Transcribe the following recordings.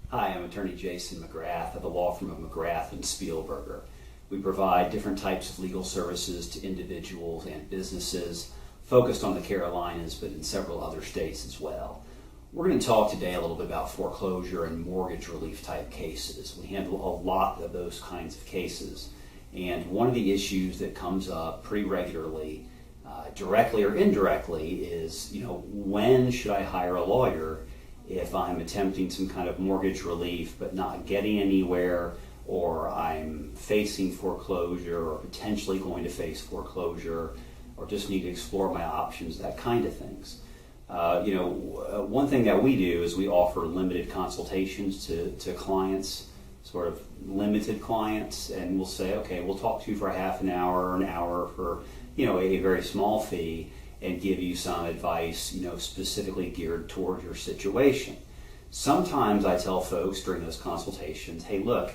Hi, I'm attorney Jason McGrath of the law firm of McGrath and Spielberger. We provide different types of legal services to individuals and businesses focused on the Carolinas, but in several other states as well. We're going to talk today a little bit about foreclosure and mortgage relief type cases. We handle a lot of those kinds of cases. And one of the issues that comes up pretty regularly, directly or indirectly, is, when should I hire a lawyer if I'm attempting some kind of mortgage relief but not getting anywhere, or I'm facing foreclosure or potentially going to face foreclosure, or just need to explore my options, that kind of things. One thing that we do is we offer limited consultations to clients, sort of limited clients, and we'll say, okay, we'll talk to you for a half an hour or an hour for, a very small fee, and give you some advice, specifically geared toward your situation. Sometimes I tell folks during those consultations, hey, look,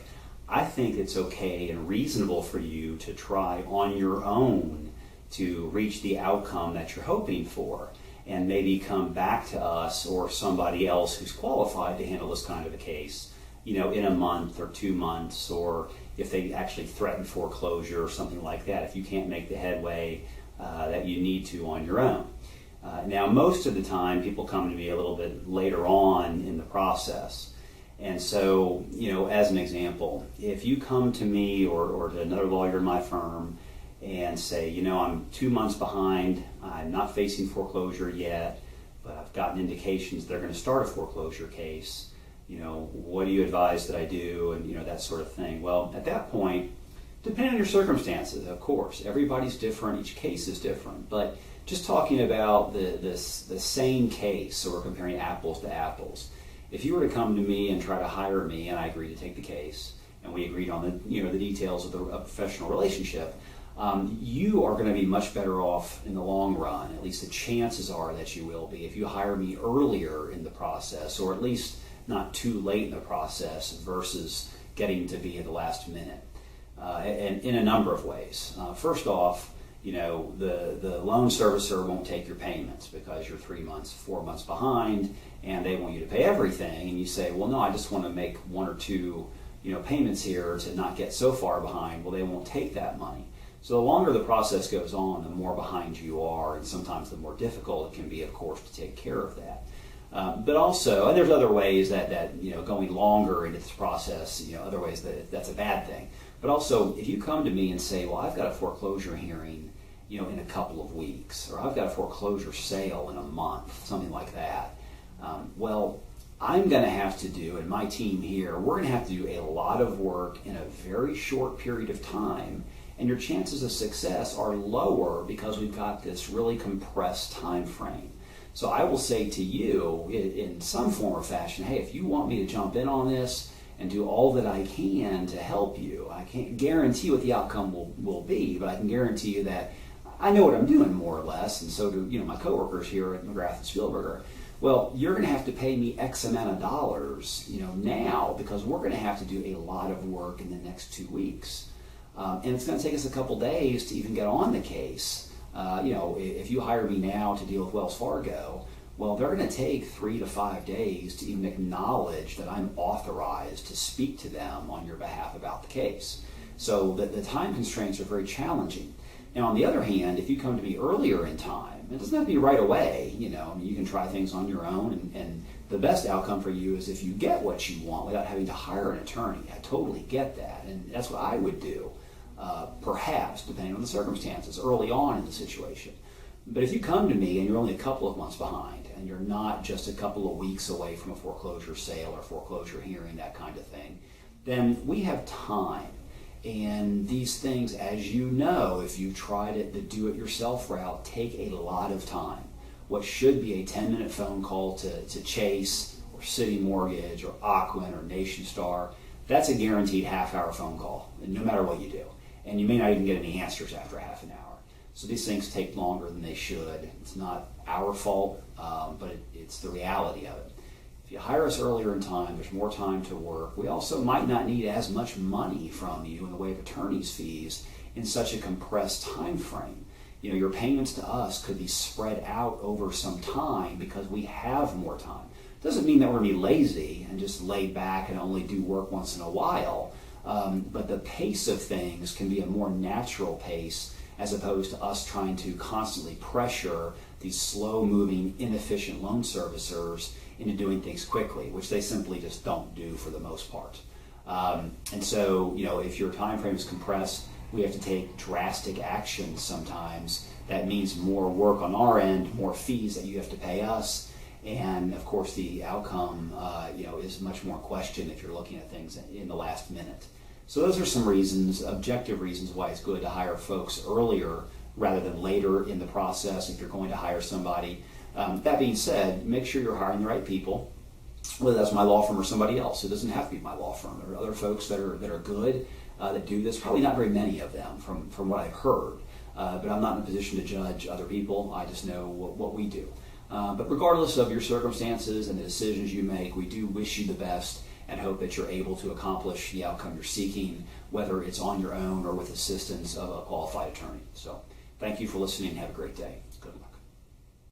I think it's okay and reasonable for you to try on your own to reach the outcome that you're hoping for, and maybe come back to us or somebody else who's qualified to handle this kind of a case, in a month or 2 months, or if they actually threaten foreclosure or something like that, if you can't make the headway that you need to on your own. Now, most of the time, people come to me a little bit later on in the process. And so, as an example, if you come to me or to another lawyer in my firm and say, I'm 2 months behind, I'm not facing foreclosure yet, but I've gotten indications they're going to start a foreclosure case, what do you advise that I do, and that sort of thing. Well, at that point, depending on your circumstances, of course, everybody's different, each case is different, but just talking about the same case, so we're comparing apples to apples. If you were to come to me and try to hire me, and I agreed to take the case, and we agreed on the details of a professional relationship, you are going to be much better off in the long run. At least the chances are that you will be if you hire me earlier in the process, or at least not too late in the process versus getting to be at the last minute. And in a number of ways. First off, the loan servicer won't take your payments because you're 3 months, 4 months behind, and they want you to pay everything. And you say, well, no, I just want to make 1 or 2, payments here to not get so far behind. Well, they won't take that money. So the longer the process goes on, the more behind you are, and sometimes the more difficult it can be, of course, to take care of that. But also, and there's other ways that going longer into this process, other ways that's a bad thing. But also, if you come to me and say, well, I've got a foreclosure hearing, in a couple of weeks, or I've got a foreclosure sale in a month, something like that, well, I'm going to have to do, and my team here, we're going to have to do a lot of work in a very short period of time, and your chances of success are lower because we've got this really compressed time frame. So I will say to you, in some form or fashion, hey, if you want me to jump in on this and do all that I can to help you, I can't guarantee what the outcome will be, but I can guarantee you that I know what I'm doing more or less, and so do my coworkers here at McGrath and Spielberger. Well, you're going to have to pay me X amount of dollars, now, because we're going to have to do a lot of work in the next 2 weeks. And it's going to take us a couple days to even get on the case. If you hire me now to deal with Wells Fargo, well, they're going to take 3 to 5 days to even acknowledge that I'm authorized to speak to them on your behalf about the case. So the time constraints are very challenging. Now, on the other hand, if you come to me earlier in time, it doesn't have to be right away. You can try things on your own, and the best outcome for you is if you get what you want without having to hire an attorney. I totally get that, and that's what I would do. Perhaps, depending on the circumstances, early on in the situation. But if you come to me and you're only a couple of months behind, and you're not just a couple of weeks away from a foreclosure sale or foreclosure hearing, that kind of thing, then we have time. And these things, as you know, if you tried it, the do-it-yourself route, take a lot of time. What should be a 10-minute phone call to Chase or City Mortgage or Aquin or Nation Star, that's a guaranteed half-hour phone call, no matter what you do. And you may not even get any answers after half an hour. So these things take longer than they should. It's not our fault, but it's the reality of it. If you hire us earlier in time, there's more time to work. We also might not need as much money from you in the way of attorney's fees in such a compressed time frame. Your payments to us could be spread out over some time because we have more time. Doesn't mean that we're going to be lazy and just lay back and only do work once in a while, but the pace of things can be a more natural pace as opposed to us trying to constantly pressure these slow-moving, inefficient loan servicers into doing things quickly, which they simply just don't do for the most part. And so, if your time frame is compressed, we have to take drastic action sometimes. That means more work on our end, more fees that you have to pay us, and of course the outcome is much more questioned if you're looking at things in the last minute. So those are some reasons, objective reasons, why it's good to hire folks earlier rather than later in the process if you're going to hire somebody. That being said, make sure you're hiring the right people, whether that's my law firm or somebody else. It doesn't have to be my law firm. There are other folks that are good that do this. Probably not very many of them from what I've heard, but I'm not in a position to judge other people. I just know what we do. But regardless of your circumstances and the decisions you make, we do wish you the best and hope that you're able to accomplish the outcome you're seeking, whether it's on your own or with assistance of a qualified attorney. So thank you for listening. Have a great day. Good.